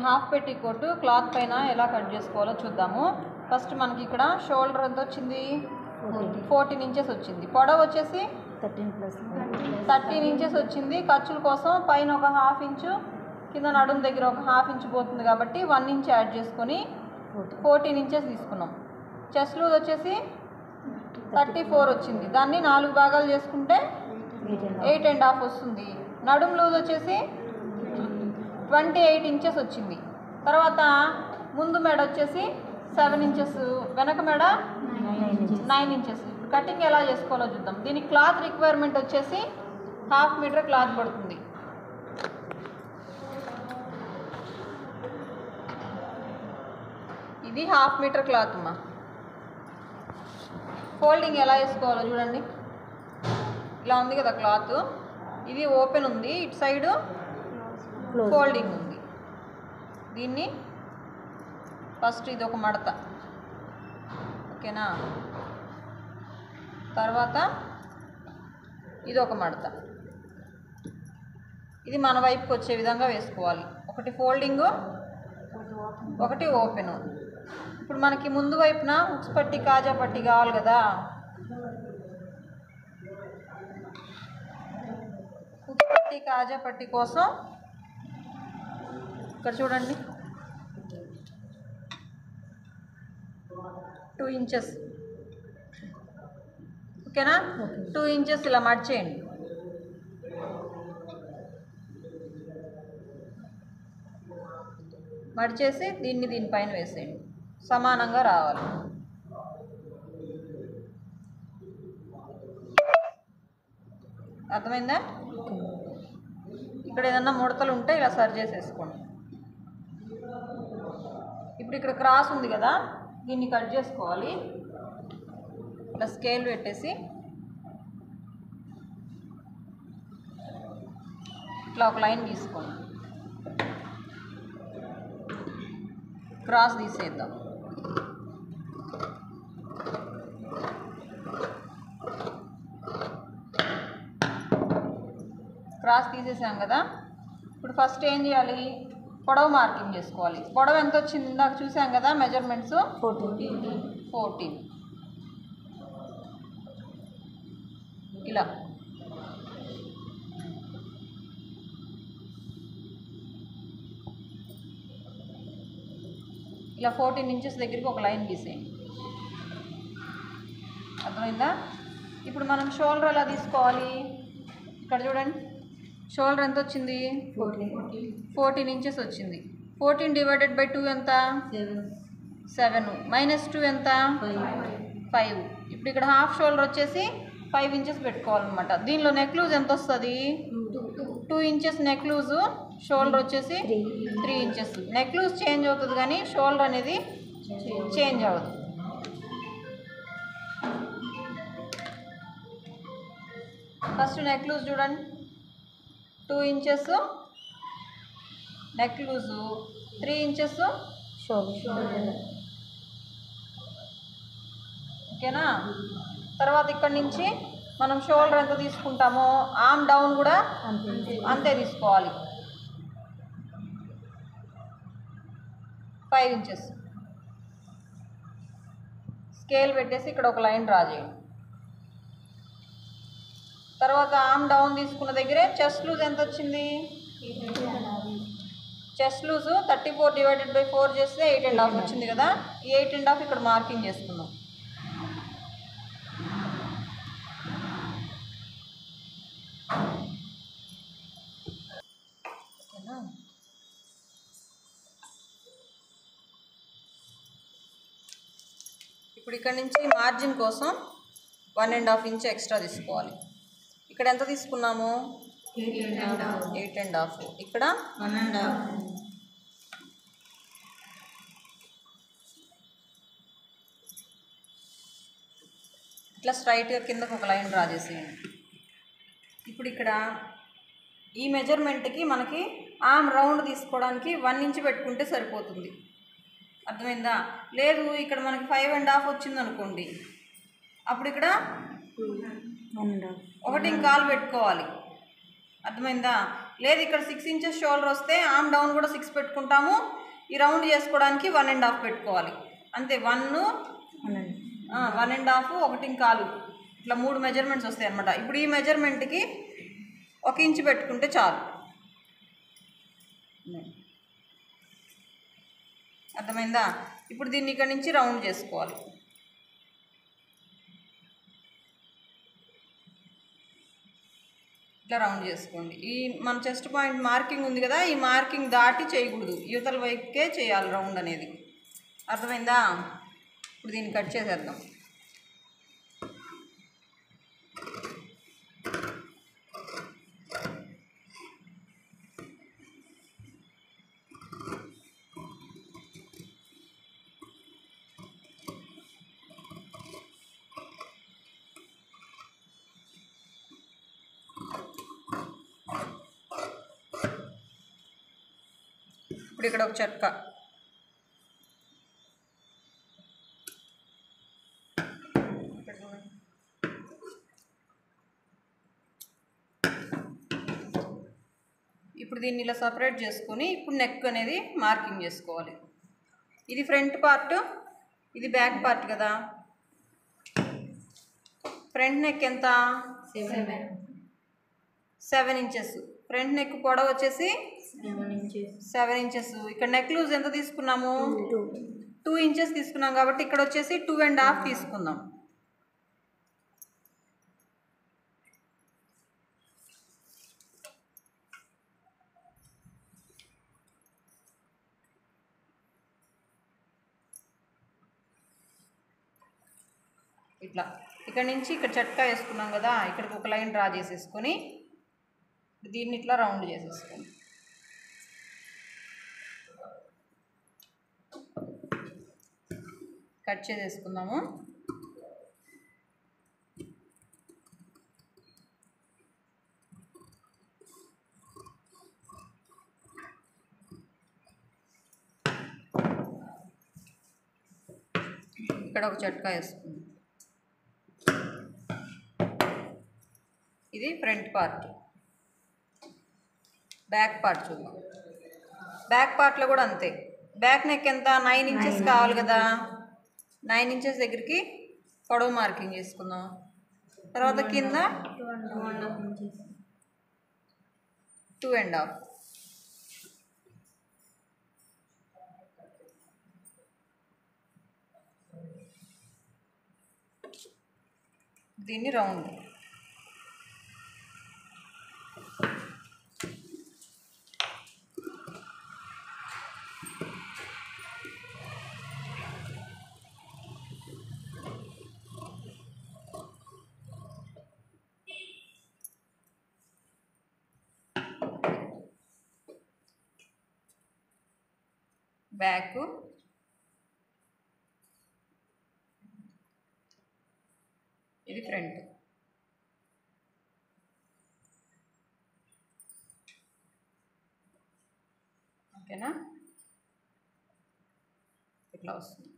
ఇప్పుడు half petticoat cloth పైన ఎలా కట్ చేసుకోవాలో చూద్దాము. ఫస్ట్ మనకి ఇక్కడ షోల్డర్ ఎంత వచ్చింది, 14 ఇంచెస్ వచ్చింది. పొడవు వచ్చేసి 13 ఇంచెస్ వచ్చింది. ఖర్చుల కోసం పైన ఒక హాఫ్ ఇంచు, కింద నడుము దగ్గర ఒక హాఫ్ ఇంచు పోతుంది కాబట్టి 1 ఇంచ్ యాడ్ చేసుకొని 14 ఇంచెస్ తీసుకున్నాం. చెస్ట్ లూజ్ వచ్చేసి 34 వచ్చింది. దాన్ని 4 భాగాలు చేసుకుంటే 8.5 వస్తుంది. నడుము లూజ్ వచ్చేసి 28 ఇంచెస్ వచ్చింది. తర్వాత ముందు మెడ వచ్చేసి 7 ఇంచెస్, వెనక మెడ 9 ఇంచెస్. కటింగ్ ఎలా చేసుకోవాలో చూద్దాం. దీనికి క్లాత్ రిక్వైర్మెంట్ వచ్చేసి 1/2 మీటర్ క్లాత్ పడుతుంది. ఇది 1/2 మీటర్ క్లాత్ అమ్మా. ఫోల్డింగ్ ఎలా వేసుకోవాలో చూడండి. ఇలా ఉంది కదా క్లాత్, ఇది ఓపెన్ ఉంది, ఇటు సైడ్ ఫోల్డింగ్ ఉంది. దీన్ని ఫస్ట్ ఇది ఒక మడత, ఓకేనా. తర్వాత ఇది ఒక మడత, ఇది మన వైపుకి వచ్చే విధంగా వేసుకోవాలి. ఒకటి ఫోల్డింగు, ఒకటి ఓపెను. ఇప్పుడు మనకి ముందు వైపున ఉక్స్ పట్టి కాజా పట్టి కావాలి కదా. ఉక్స్ పట్టి కాజా పట్టి కోసం ఇక్కడ చూడండి 2 ఇంచెస్, ఓకేనా. 2 ఇంచెస్ ఇలా మడిచేయండి. మడిచేసి దీన్ని దీనిపైన వేసేయండి, సమానంగా రావాలి. అర్థమైందా? ఇక్కడ ఏదన్నా ముడతలు ఉంటే ఇలా సరి చేసేసుకోండి. ఇప్పుడు ఇక్కడ క్రాస్ ఉంది కదా, దీన్ని కట్ చేసుకోవాలి. ఇలా స్కేల్ పెట్టేసి ఇట్లా ఒక లైన్ గీసుకోండి. క్రాస్ తీసేద్దాం. క్రాస్ తీసేసాం కదా. ఇప్పుడు ఫస్ట్ ఏం చేయాలి, పొడవు మార్కింగ్ చేసుకోవాలి. పొడవు ఎంత వచ్చింది ఇందాక చూసాం కదా, మెజర్మెంట్స్ 14. ఇలా ఇలా 14 ఇంచెస్ దగ్గరికి ఒక లైన్ గీసేయండి. అర్థమైందా? ఇప్పుడు మనం షోల్డర్ ఎలా తీసుకోవాలి, ఇక్కడ చూడండి. షోల్డర్ ఎంత వచ్చింది, 14 ఇంచెస్ వచ్చింది. 14 డివైడెడ్ బై 2 ఎంత, 7. -2 ఎంత, 5. ఇప్పుడు ఇక్కడ హాఫ్ షోల్డర్ వచ్చేసి 5 ఇంచెస్ పెట్టుకోవాలన్నమాట. దీనిలో నెక్ లూజ్ ఎంత వస్తుంది, 2 ఇంచెస్ నెక్ లూజు. షోల్డర్ వచ్చేసి 3 ఇంచెస్. నెక్ లూజ్ చేంజ్ అవుతుంది కానీ షోల్డర్ అనేది చేంజ్ అవ్వదు. ఫస్ట్ నెక్ లూజ్ చూడండి, 2 inches neck loose, 3 inches shoulder, ఓకేనా. తర్వాత ఇక్కడ నుంచి మనం షోల్డర్ ఎంత తీసుకుంటామో ఆర్మ్ డౌన్ కూడా అంతే తీసుకోవాలి, 5 ఇంచెస్. స్కేల్ పెట్టేసి ఇక్కడ ఒక లైన్ డ్రా చేయండి. తర్వాత ఆర్మ్ డౌన్ తీసుకున్న దగ్గరే చెస్ట్ లూజ్ ఎంత వచ్చింది, చెస్ట్ లూజు 34 డివైడెడ్ బై 4 చేస్తే 8.5 వచ్చింది కదా. ఈ 8.5 ఇక్కడ మార్కింగ్ చేసుకుందాం. ఇప్పుడు ఇక్కడ నుంచి మార్జిన్ కోసం 1.5 ఇంచ్ ఎక్స్ట్రా తీసుకోవాలి. ఇక్కడ ఎంత తీసుకున్నాము, 8.5. ఇక్కడ 1.5. ఇట్లా స్ట్రైట్గా కిందకు ఒక లైన్ డ్రా చేసేయండి. ఇప్పుడు ఇక్కడ ఈ మెజర్మెంట్కి మనకి ఆర్మ్ రౌండ్ తీసుకోవడానికి 1 ఇంచ్ పెట్టుకుంటే సరిపోతుంది. అర్థమైందా? లేదు ఇక్కడ మనకి 5.5 వచ్చింది అనుకోండి, అప్పుడు ఇక్కడ 1.25 పెట్టుకోవాలి. అర్థమైందా? లేదు ఇక్కడ 6 ఇంచెస్ షోల్డర్ వస్తే ఆర్మ్ డౌన్ కూడా 6 పెట్టుకుంటాము. ఈ రౌండ్ చేసుకోవడానికి 1.5 పెట్టుకోవాలి అంతే. 1 1.5 1.25 ఇట్లా 3 మెజర్మెంట్స్ వస్తాయి అన్నమాట. ఇప్పుడు ఈ మెజర్మెంట్కి 1 ఇంచు పెట్టుకుంటే చాలు. అర్థమైందా? ఇప్పుడు దీన్ని ఇక్కడ నుంచి రౌండ్ చేసుకోవాలి. ఇట్లా రౌండ్ చేసుకోండి. ఈ మన చెస్ట్ పాయింట్ మార్కింగ్ ఉంది కదా, ఈ మార్కింగ్ దాటి చేయకూడదు, యువతల వైపుకే చేయాలి రౌండ్ అనేది. అర్థమైందా? ఇప్పుడు దీన్ని కట్ చేసేద్దాం. ఇప్పుడు ఇక్కడ ఒక చెక్క, ఇప్పుడు దీన్ని ఇలా సపరేట్ చేసుకొని ఇప్పుడు నెక్ అనేది మార్కింగ్ చేసుకోవాలి. ఇది ఫ్రంట్ పార్ట్, ఇది బ్యాక్ పార్ట్ కదా. ఫ్రంట్ నెక్ ఎంత? 7 ఇంచెస్. ఫ్రంట్ నెక్ పొడవు వచ్చేసి 7 ఇంచెస్. ఇక్కడ నెక్ లూజ్ ఎంత తీసుకున్నాము? 2 ఇంచెస్ తీసుకున్నాం కాబట్టి ఇక్కడ వచ్చేసి 2.5 తీసుకుందాం. ఇట్లా ఇక్కడ నుంచి ఇక్కడ చట్కా వేసుకున్నాం కదా, ఇక్కడికి ఒక లైన్ డ్రా చేసేసుకొని దీన్ని ఇట్లా రౌండ్ చేసేసుకోండి. కట్ చేసేసుకుందాము. ఇక్కడ ఒక చట్కా వేసుకుందాం. ఇది ఫ్రంట్ పార్ట్. బ్యాక్ పార్ట్ చూద్దాం. బ్యాక్ పార్ట్లో కూడా అంతే. బ్యాక్ నెక్ ఎంత? 9 ఇంచెస్ కావాలి కదా. 9 ఇంచెస్ దగ్గరికి పొడవు మార్కింగ్ చేసుకుందాం. తర్వాత కింద 2.5. దీన్ని రౌండ్. బ్యాక్, ఇది ఫ్రంట్. ఓకేనా? ఇట్లా వస్తుంది.